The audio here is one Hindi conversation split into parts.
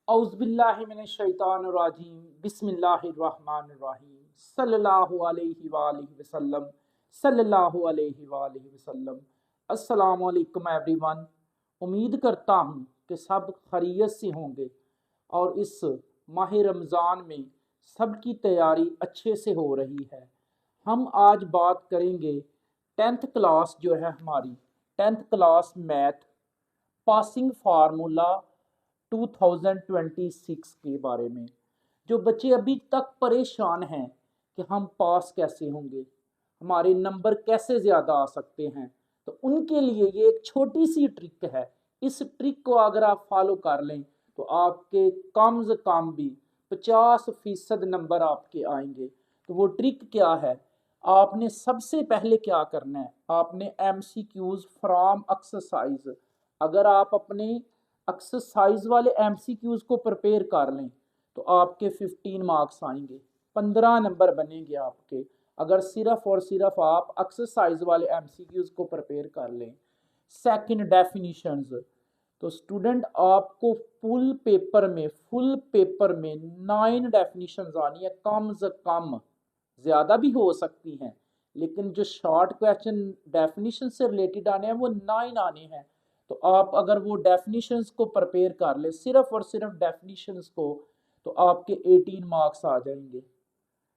औज़ुबिल्लाहिमिनश्शैतानिर्रजीम बिस्मिल्लाहिर्रहमानिर्रहीम सल्लल्लाहु अलैहि वसल्लम सल्लल्लाहु अलैहि वसल्लम। अस्सलामु अलैकुम एवरीवन। उम्मीद करता हूँ कि सब खैरियत से होंगे और इस माह रमज़ान में सबकी तैयारी अच्छे से हो रही है। हम आज बात करेंगे 10th क्लास जो है हमारी 10th class math passing formula 2026 के बारे में। जो बच्चे अभी तक परेशान हैं कि हम पास कैसे होंगे, हमारे नंबर कैसे ज़्यादा आ सकते हैं, तो उनके लिए ये एक छोटी सी ट्रिक है। इस ट्रिक को अगर आप फॉलो कर लें तो आपके कम से कम भी 50% नंबर आपके आएंगे। तो वो ट्रिक क्या है? आपने सबसे पहले क्या करना है, आपने MCQs फ्रॉम एक्सरसाइज, अगर आप अपने एक्सरसाइज वाले MCQs को प्रिपेयर कर लें तो आपके 15 मार्क्स आएंगे, 15 नंबर बनेंगे आपके, अगर सिर्फ और सिर्फ आप एक्सरसाइज वाले MCQs को प्रिपेयर कर लें। सेकंड, डेफिनिशंस। तो स्टूडेंट आपको फुल पेपर में 9 डेफिनिशंस आनी है कम से कम, ज़्यादा भी हो सकती हैं, लेकिन जो शॉर्ट क्वेश्चन डेफिनेशन से रिलेटेड आने हैं वो 9 आने हैं। तो आप अगर वो डेफिनेशंस को प्रिपेयर कर ले, सिर्फ और सिर्फ डेफिनेशंस को, तो आपके 18 मार्क्स आ जाएंगे।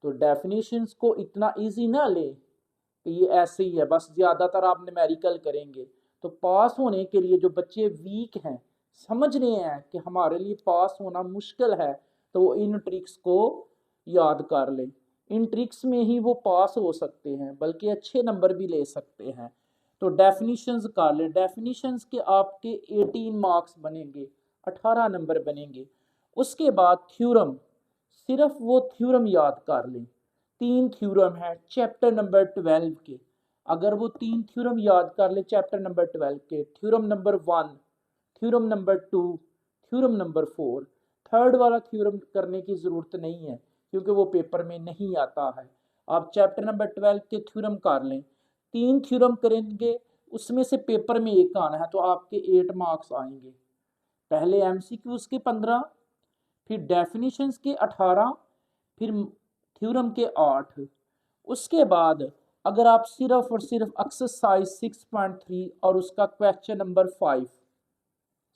तो डेफिनेशंस को इतना इजी ना ले कि ये ऐसे ही है बस ज़्यादातर आप न्यूमेरिकल करेंगे। तो पास होने के लिए जो बच्चे वीक हैं, समझ रहे हैं कि हमारे लिए पास होना मुश्किल है, तो वो इन ट्रिक्स को याद कर लें। इन ट्रिक्स में ही वो पास हो सकते हैं, बल्कि अच्छे नंबर भी ले सकते हैं। तो डेफिनेशंस कर लें। डेफिनेशंस के आपके 18 मार्क्स बनेंगे, 18 नंबर बनेंगे। उसके बाद थ्योरम, सिर्फ वो थ्योरम याद कर लें। 3 थ्योरम है चैप्टर नंबर 12 के, अगर वो 3 थ्योरम याद कर ले चैप्टर नंबर 12 के, theorem number 1, theorem number 2, theorem number 4, third वाला थ्योरम करने की ज़रूरत नहीं है क्योंकि वो पेपर में नहीं आता है। आप चैप्टर नंबर 12 के थ्योरम कर लें, 3 थ्योरम करेंगे, उसमें से पेपर में एक आना है, तो आपके 8 मार्क्स आएंगे। पहले MCQs के 15, फिर डेफिनेशंस के 18, फिर थ्योरम के 8। उसके बाद अगर आप सिर्फ और सिर्फ एक्सरसाइज 6.3 और उसका क्वेश्चन नंबर 5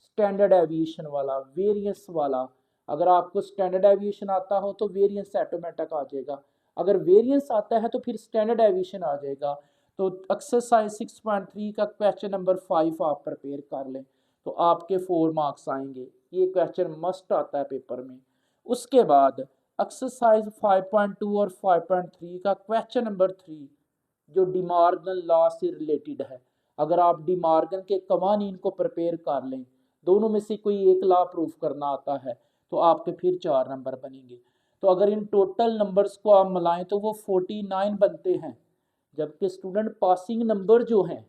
स्टैंडर्ड एविएशन वाला, वेरिएंस वाला, अगर आपको स्टैंडर्ड एविएशन आता हो तो वेरिएंस ऑटोमेटिक आ जाएगा, अगर वेरिएंस आता है तो फिर स्टैंडर्ड एविएशन आ जाएगा। तो एक्सरसाइज 6.3 का क्वेश्चन नंबर 5 आप प्रिपेयर कर लें तो आपके 4 मार्क्स आएंगे। ये क्वेश्चन मस्ट आता है पेपर में। उसके बाद एक्सरसाइज 5.2 और 5.3 का क्वेश्चन नंबर 3 जो डिमार्गन लॉ से रिलेटेड है, अगर आप डिमार्गन के कवानीन को प्रिपेयर कर लें, दोनों में से कोई एक लॉ प्रूफ करना आता है, तो आपके फिर 4 नंबर बनेंगे। तो अगर इन टोटल नंबर्स को आप मिलाएं तो वो 49 बनते हैं, जबकि स्टूडेंट पासिंग नंबर जो हैं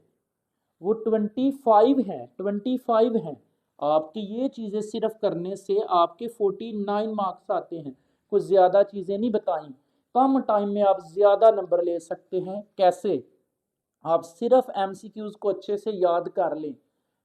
वो 25 हैं। आपकी ये चीज़ें सिर्फ करने से आपके 49 मार्क्स आते हैं। कुछ ज़्यादा चीज़ें नहीं बताई, कम टाइम में आप ज़्यादा नंबर ले सकते हैं। कैसे? आप सिर्फ MCQs को अच्छे से याद कर लें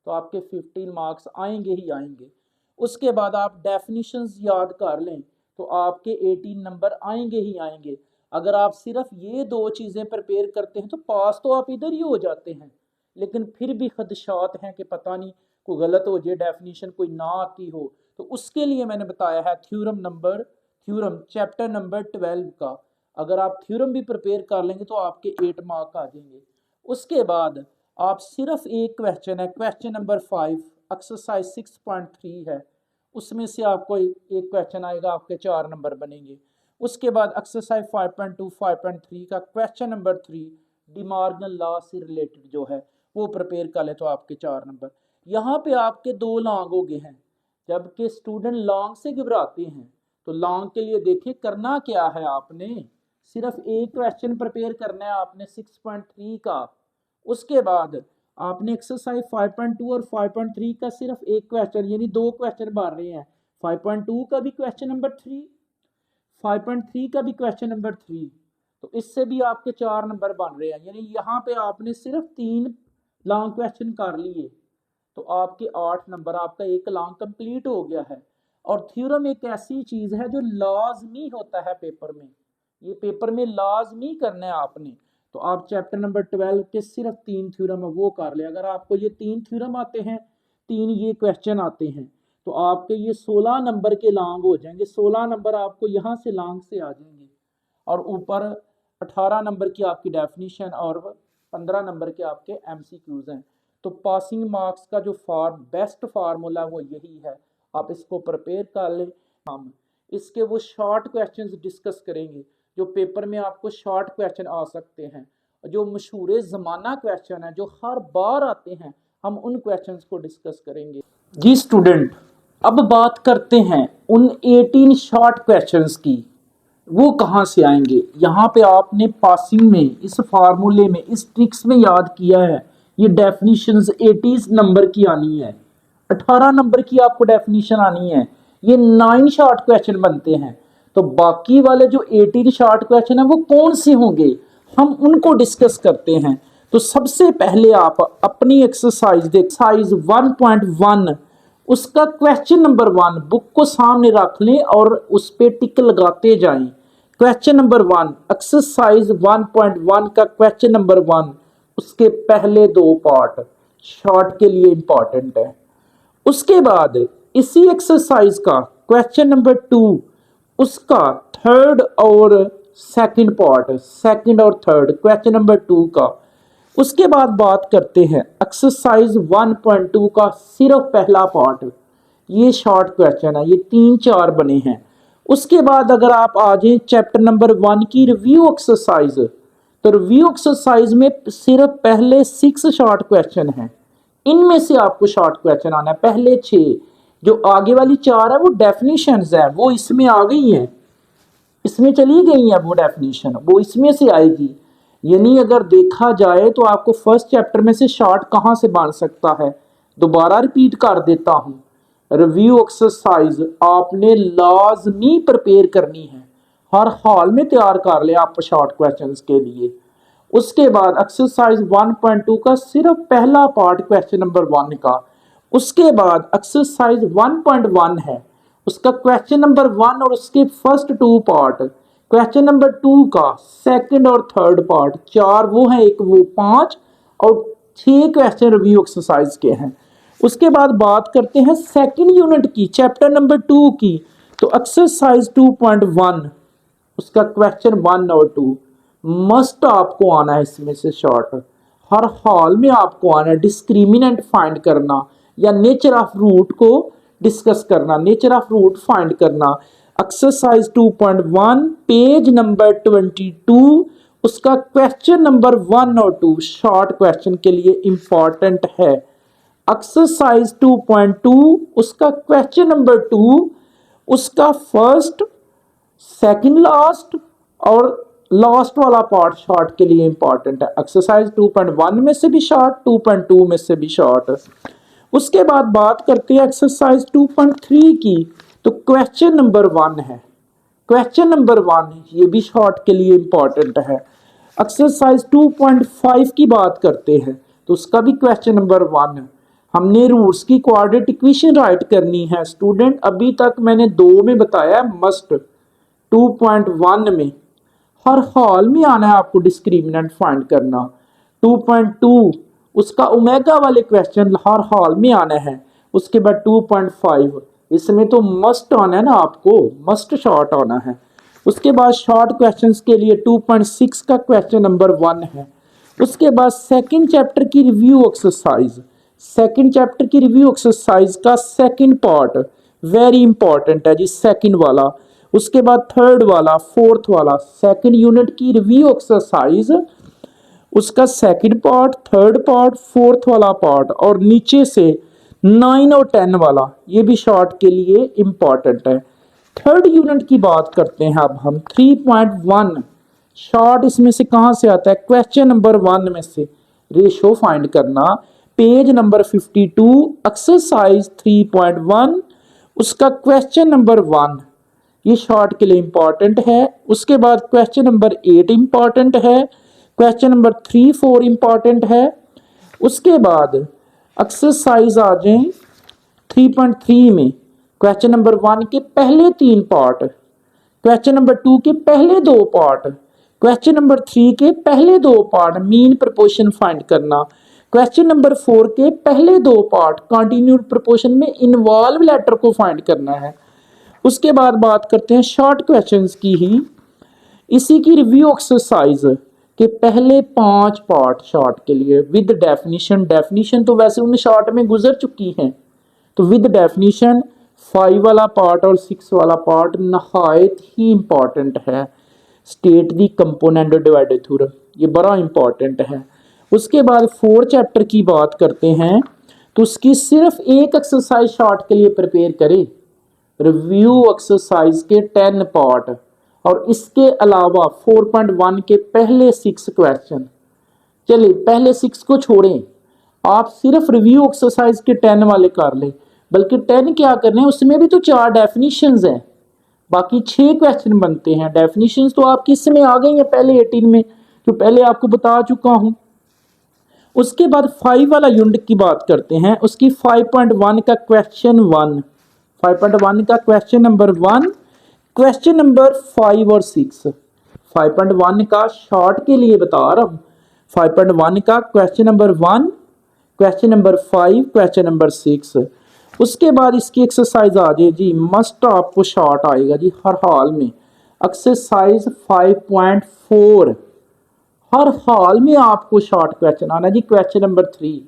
तो आपके 15 मार्क्स आएंगे ही आएंगे। उसके बाद आप डेफिनेशंस याद कर लें तो आपके 18 नंबर आएंगे ही आएंगे। अगर आप सिर्फ ये 2 चीज़ें प्रिपेयर करते हैं तो पास तो आप इधर ही हो जाते हैं, लेकिन फिर भी खदशात हैं कि पता नहीं कोई गलत हो जाए, डेफिनेशन कोई ना आती हो। तो उसके लिए मैंने बताया है थ्योरम चैप्टर नंबर 12 का, अगर आप थ्योरम भी प्रिपेयर कर लेंगे तो आपके 8 मार्क आ जाएंगे। उसके बाद आप सिर्फ एक क्वेश्चन है, क्वेश्चन नंबर 5 एक्सरसाइज 6.3 है, उसमें से आपको एक क्वेश्चन आएगा, आपके 4 नंबर बनेंगे। उसके बाद एक्सरसाइज 5.2 5.3 का क्वेश्चन नंबर 3 डिमार्गन लॉ से रिलेटेड जो है वो प्रिपेयर कर ले तो आपके 4 नंबर। यहाँ पे आपके 2 लॉन्ग हो गए हैं, जबकि स्टूडेंट लॉन्ग से घबराते हैं। तो लॉन्ग के लिए देखिए करना क्या है, आपने सिर्फ एक क्वेश्चन प्रिपेयर करना है आपने 6.3 का। उसके बाद आपने एक्सरसाइज 5.2 और 5.3 का सिर्फ एक क्वेश्चन, यानी 2 क्वेश्चन बन रहे हैं। 5.2 का भी क्वेश्चन नंबर 3, 5.3 का भी क्वेश्चन नंबर 3, तो इससे भी आपके 4 नंबर बन रहे हैं। यानी यहाँ पे आपने सिर्फ 3 लॉन्ग क्वेश्चन कर लिए तो आपके 8 नंबर, आपका एक लॉन्ग कंप्लीट हो गया है। और थ्योरम एक ऐसी चीज है जो लाजमी होता है पेपर में, ये पेपर में लाजमी करना है आपने। तो आप चैप्टर नंबर 12 के सिर्फ 3 थ्योरम है वो कर ले। अगर आपको ये 3 थ्योरम आते हैं, 3 ये क्वेश्चन आते हैं, तो आपके ये 16 नंबर के लॉन्ग हो जाएंगे। 16 नंबर आपको यहाँ से लॉन्ग से आ जाएंगे, और ऊपर 18 नंबर की आपकी डेफिनेशन और 15 नंबर के आपके एमसीक्यूज हैं। तो पासिंग मार्क्स का जो बेस्ट फार्मूला वो यही है, आप इसको प्रिपेयर कर लें। हम इसके वो शॉर्ट क्वेश्चंस डिस्कस करेंगे जो पेपर में आपको शॉर्ट क्वेश्चन आ सकते हैं, जो मशहूर ज़माना क्वेश्चन है जो हर बार आते हैं, हम उन क्वेश्चंस को डिस्कस करेंगे। जी स्टूडेंट, अब बात करते हैं उन 18 शॉर्ट क्वेश्चंस की, वो कहाँ से आएंगे। यहाँ पे आपने पासिंग में इस फार्मूले में इस ट्रिक्स में याद किया है, ये डेफिनेशंस 80 नंबर की आनी है, 18 नंबर की आपको डेफिनेशन आनी है, ये 9 शॉर्ट क्वेश्चन बनते हैं। तो बाकी वाले जो 18 शॉर्ट क्वेश्चन है वो कौन से होंगे, हम उनको डिस्कस करते हैं। तो सबसे पहले आप अपनी एक्सरसाइज देख, एक्सरसाइज 1.1 उसका क्वेश्चन नंबर 1 बुक को सामने रख लें और उस पे टिक लगाते जाएं। क्वेश्चन नंबर 1 एक्सरसाइज 1.1 का क्वेश्चन नंबर 1, उसके पहले 2 पार्ट शॉर्ट के लिए इंपॉर्टेंट है। उसके बाद इसी एक्सरसाइज का क्वेश्चन नंबर 2 उसका थर्ड और सेकंड पार्ट, सेकंड और थर्ड क्वेश्चन नंबर 2 का। उसके बाद बात करते हैं एक्सरसाइज 1.2 का सिर्फ पहला पार्ट, ये शॉर्ट क्वेश्चन है, ये 3-4 बने हैं। उसके बाद अगर आप आ जाए चैप्टर नंबर 1 की रिव्यू एक्सरसाइज, तो रिव्यू एक्सरसाइज में सिर्फ पहले 6 शॉर्ट क्वेश्चन हैं, इनमें से आपको शॉर्ट क्वेश्चन आना है। पहले 6, जो आगे वाली 4 है वो डेफिनेशंस है, वो इसमें आ गई हैं, इसमें चली गई है वो डेफिनेशन, वो इसमें से आएगी। यानी अगर देखा जाए तो आपको फर्स्ट चैप्टर में से शॉर्ट कहाँ से बन सकता है, दोबारा रिपीट कर देता हूँ, रिव्यू एक्सरसाइज आपने लाजमी प्रिपेयर करनी है, हर हाल में तैयार कर ले आप शॉर्ट क्वेश्चंस के लिए। उसके बाद एक्सरसाइज 1.2 का सिर्फ पहला पार्ट क्वेश्चन नंबर 1 का। उसके बाद एक्सरसाइज 1.1 है, उसका क्वेश्चन नंबर 1 और उसके फर्स्ट 2 पार्ट, क्वेश्चन नंबर 2 का सेकंड और थर्ड पार्ट, 4 वो हैं, एक वो 5 और 6 क्वेश्चन रिव्यू एक्सरसाइज के हैं। उसके बाद बात करते हैं सेकंड यूनिट की, चैप्टर नंबर 2 की। तो एक्सरसाइज 2.1 उसका क्वेश्चन 1 और 2 मस्ट आपको आना है, इसमें से शॉर्ट हर हाल में आपको आना है। डिस्क्रिमिनेंट फाइंड करना या नेचर ऑफ रूट को डिस्कस करना, नेचर ऑफ रूट फाइंड करना। एक्सरसाइज 2.1 पेज नंबर 22 उसका क्वेश्चन नंबर 1 और 2 शॉर्ट क्वेश्चन के लिए इंपॉर्टेंट है। एक्सरसाइज 2.2 उसका क्वेश्चन नंबर 2 उसका फर्स्ट, सेकंड लास्ट और लास्ट वाला पार्ट शॉर्ट के लिए इंपॉर्टेंट है। एक्सरसाइज 2.1 में से भी शॉर्ट, 2.2 में से भी शॉर्ट। उसके बाद बात करते हैं एक्सरसाइज 2.3 की। तो क्वेश्चन नंबर 1 है, क्वेश्चन नंबर 1 ये भी शॉर्ट के लिए इंपॉर्टेंट है। एक्सरसाइज 2.5 की बात करते हैं, तो उसका भी क्वेश्चन नंबर 1 है। हमने रूट्स की क्वाड्रेटिक इक्वेशन राइट करनी है स्टूडेंट, अभी तक मैंने 2 में बताया मस्ट, 2.1 में हर हाल में आना है आपको डिस्क्रिमिनेंट फाइंड करना। 2.2 उसका ओमेगा वाले क्वेश्चन हर हाल में आना है। उसके बाद 2.5 इसमें तो मस्ट आना है ना, आपको मस्ट शॉर्ट आना है। उसके बाद शॉर्ट क्वेश्चंस के लिए 2.6 का क्वेश्चन नंबर 1 है। उसके बाद सेकंड चैप्टर की रिव्यू एक्सरसाइज, सेकंड चैप्टर की रिव्यू एक्सरसाइज का सेकंड पार्ट वेरी इंपॉर्टेंट है जी, सेकंड वाला। उसके बाद थर्ड वाला, फोर्थ वाला, सेकंड यूनिट की रिव्यू एक्सरसाइज उसका second part, third part, fourth वाला पार्ट और नीचे से 9 और 10 वाला, ये भी शॉर्ट के लिए इंपॉर्टेंट है। थर्ड यूनिट की बात करते हैं अब हम 3.1 शॉर्ट इसमें से कहां से आता है, क्वेश्चन नंबर 1 में से रेशो फाइंड करना, पेज नंबर 52 एक्सरसाइज 3.1 उसका क्वेश्चन नंबर 1 ये शॉर्ट के लिए इंपॉर्टेंट है। उसके बाद क्वेश्चन नंबर 8 इंपॉर्टेंट है, क्वेश्चन नंबर 3, 4 इंपॉर्टेंट है। उसके बाद एक्सरसाइज आ जाए 3.3 में, क्वेश्चन नंबर 1 के पहले 3 पार्ट, क्वेश्चन नंबर 2 के पहले 2 पार्ट, क्वेश्चन नंबर 3 के पहले 2 पार्ट मीन प्रोपोर्शन फाइंड करना, क्वेश्चन नंबर 4 के पहले 2 पार्ट कंटिन्यूड प्रोपोर्शन में इन्वॉल्व लेटर को फाइंड करना है। उसके बाद बात करते हैं शॉर्ट क्वेश्चंस की ही, इसी की रिव्यू एक्सरसाइज के पहले 5 पार्ट शॉर्ट के लिए विद डेफिनेशन। डेफिनेशन तो वैसे उन शॉर्ट में गुजर चुकी हैं, तो विद डेफिनेशन 5 वाला पार्ट और 6 वाला पार्ट नहायत ही इंपॉर्टेंट है। स्टेट दी कंपोनेंट डिवाइडेड थ्योरम, ये बड़ा इंपॉर्टेंट है। उसके बाद 4 चैप्टर की बात करते हैं, तो उसकी सिर्फ एक एक्सरसाइज शॉर्ट के लिए प्रिपेयर करें, रिव्यू एक्सरसाइज के 10 पार्ट, और इसके अलावा 4.1 के पहले 6 क्वेश्चन। चलिए पहले 6 को छोड़ें, आप सिर्फ रिव्यू एक्सरसाइज के 10 वाले कर लें, बल्कि 10 क्या करने हैं, उसमें भी तो 4 डेफिनेशंस हैं, बाकी 6 क्वेश्चन बनते हैं। डेफिनेशंस तो आपकी इसमें आ गई हैं पहले 18 में, जो पहले आपको बता चुका हूं। उसके बाद 5 वाला यूनिट की बात करते हैं, उसकी 5.1 का क्वेश्चन 1, 5.1 का क्वेश्चन नंबर 1, क्वेश्चन नंबर 5 और 6। 5.1 का शॉर्ट के लिए बता रहा हूं, 5.1 का question number 1, question number 5, question number 6। उसके बाद इसकी एक्सरसाइज आ जाए जी, मस्ट आपको शॉर्ट आएगा जी हर हाल में। एक्सरसाइज 5.4 हर हाल में आपको शॉर्ट क्वेश्चन आना जी। क्वेश्चन नंबर 3,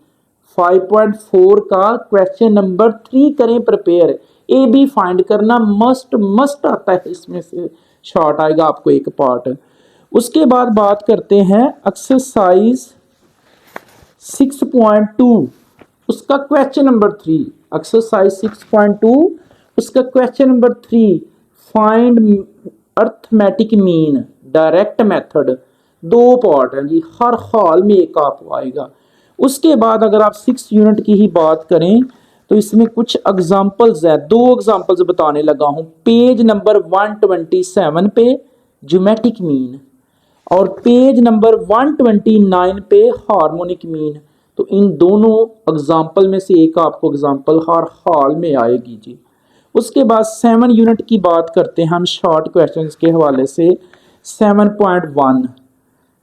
5.4 का क्वेश्चन नंबर 3 करें प्रिपेयर। ए बी फाइंड करना मस्ट आता है, इसमें से शॉर्ट आएगा आपको एक पार्ट। उसके बाद बात करते हैं एक्सरसाइज 6.2, उसका क्वेश्चन नंबर 3, एक्सरसाइज 6.2 उसका question number 3, find arithmetic mean direct method. 2 part है जी, हर हाल में एक आपको आएगा। उसके बाद अगर आप 6 यूनिट की ही बात करें, तो इसमें कुछ एग्जांपल्स है, 2 एग्जांपल्स बताने लगा हूं। पेज नंबर 127 पे ज्योमेट्रिक मीन, और पेज नंबर 129 पे हार्मोनिक मीन। तो इन दोनों एग्जाम्पल में से एक आपको एग्जाम्पल हर हाल में आएगी जी। उसके बाद 7 यूनिट की बात करते हैं हम शॉर्ट क्वेश्चंस के हवाले से। 7.1,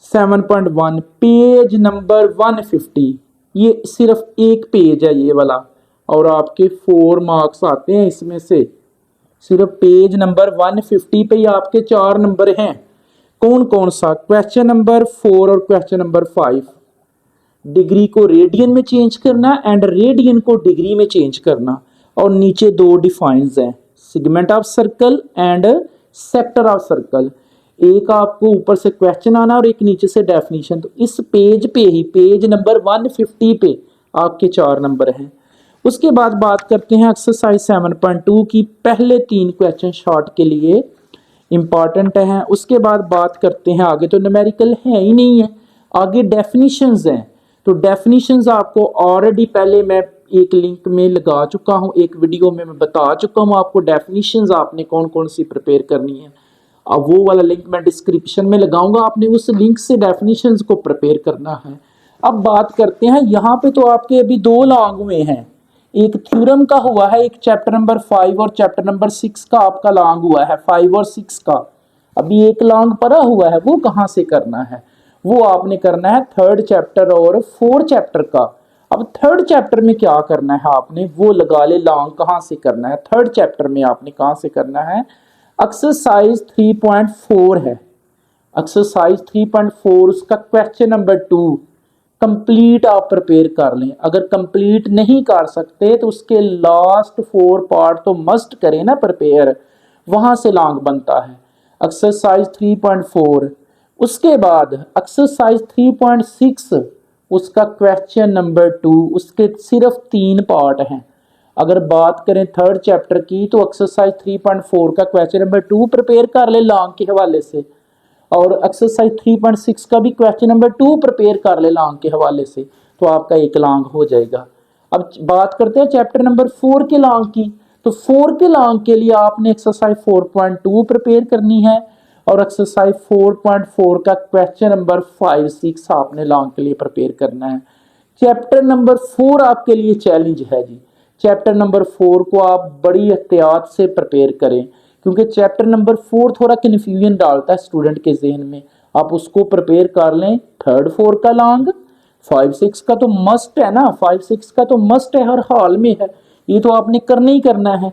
7.1 पेज नंबर 150, ये सिर्फ एक पेज है ये वाला, और आपके 4 मार्क्स आते हैं इसमें से। सिर्फ पेज नंबर 150 पे ही आपके 4 नंबर हैं। कौन कौन सा? क्वेश्चन नंबर 4 और क्वेश्चन नंबर 5। डिग्री को रेडियन में चेंज करना एंड रेडियन को डिग्री में चेंज करना, और नीचे 2 डिफाइंस हैं, segment of circle and sector of circle. एक आपको ऊपर से क्वेश्चन आना और एक नीचे से डेफिनेशन। तो इस पेज पे ही, पेज नंबर 150 पे आपके 4 नंबर हैं। उसके बाद बात करते हैं एक्सरसाइज 7.2 की, पहले 3 क्वेश्चन शॉर्ट के लिए इंपॉर्टेंट हैं। उसके बाद बात करते हैं, आगे तो न्यूमेरिकल है ही नहीं है, आगे डेफिनेशंस हैं। तो डेफिनेशंस आपको ऑलरेडी पहले मैं एक लिंक में लगा चुका हूं, एक वीडियो में मैं बता चुका हूं आपको डेफिनेशंस आपने कौन कौन सी प्रिपेयर करनी है। अब वो वाला लिंक मैं डिस्क्रिप्शन में लगाऊंगा, आपने उस लिंक से डेफिनेशंस को प्रिपेयर करना है। अब बात करते हैं, यहाँ पे तो आपके अभी 2 लॉन्ग हुए हैं, एक थ्योरम का हुआ है, एक चैप्टर नंबर 5 और चैप्टर नंबर 6 का आपका लॉन्ग हुआ है, 5 और 6 का। अभी एक लॉन्ग पड़ा हुआ है, वो कहाँ से करना है? वो आपने करना है 3rd चैप्टर और 4th चैप्टर का। अब 3rd चैप्टर में क्या करना है आपने, वो लगा ले लॉन्ग कहाँ से करना है। 3rd चैप्टर में आपने कहाँ से करना है, एक्सरसाइज 3.4 है। एक्सरसाइज 3.4 उसका क्वेश्चन नंबर 2 कंप्लीट आप प्रिपेयर कर लें। अगर कंप्लीट नहीं कर सकते तो उसके लास्ट 4 पार्ट तो मस्ट करें ना प्रिपेयर, वहां से लॉन्ग बनता है। एक्सरसाइज 3.4, उसके बाद एक्सरसाइज 3.6 उसका क्वेश्चन नंबर 2, उसके सिर्फ 3 पार्ट हैं। अगर बात करें 3rd चैप्टर की, तो एक्सरसाइज 3.4 का क्वेश्चन नंबर 2 प्रिपेयर कर ले लॉन्ग के हवाले से, और एक्सरसाइज 3.6 का भी क्वेश्चन नंबर 2 प्रिपेयर कर ले लॉन्ग के हवाले से, तो आपका एक लॉन्ग हो जाएगा। अब बात करते हैं चैप्टर नंबर 4 के लॉन्ग की। तो 4 के लॉन्ग के लिए आपने एक्सरसाइज 4.2 प्रिपेयर करनी है, और एक्सरसाइज 4.4 का क्वेश्चन नंबर 5, 6 आपने लॉन्ग के लिए प्रिपेयर करना है। चैप्टर नंबर 4 आपके लिए चैलेंज है जी। चैप्टर नंबर 4 को आप बड़ी एहतियात से प्रिपेयर करें, क्योंकि चैप्टर नंबर 4 थोड़ा कन्फ्यूजन डालता है स्टूडेंट के जहन में। आप उसको प्रिपेयर कर लें। थर्ड 4 का लॉन्ग, 5 6 का तो मस्ट है ना, 5 6 का तो मस्ट है, हर हाल में है, ये तो आपने करना ही करना है,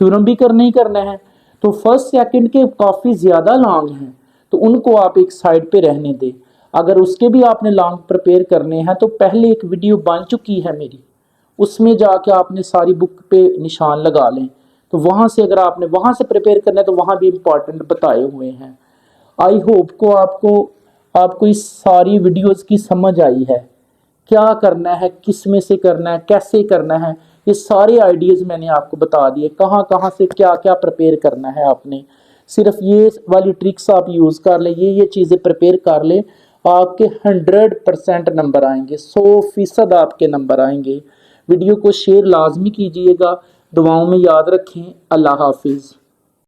थ्योरम भी करना ही करना है। तो फर्स्ट सेकंड के काफ़ी ज़्यादा लॉन्ग हैं, तो उनको आप एक साइड पे रहने दें। अगर उसके भी आपने लॉन्ग प्रिपेयर करने हैं तो पहले एक वीडियो बन चुकी है मेरी, उसमें जाके आपने सारी बुक पे निशान लगा लें, तो वहाँ से अगर आपने वहाँ से प्रिपेयर करना है तो वहाँ भी इम्पॉर्टेंट बताए हुए हैं। आई होप को आपको इस सारी वीडियोस की समझ आई है, क्या करना है, किस में से करना है, कैसे करना है, ये सारे आइडियाज़ मैंने आपको बता दिए, कहाँ कहाँ से क्या क्या प्रिपेयर करना है आपने। सिर्फ ये वाली ट्रिक्स आप यूज़ कर ले, ये चीज़ें प्रिपेयर कर ले, आपके 100% नंबर आएंगे, 100% आपके नंबर आएंगे। वीडियो को शेयर लाजमी कीजिएगा। दुआओं में याद रखें। अल्लाह हाफिज़।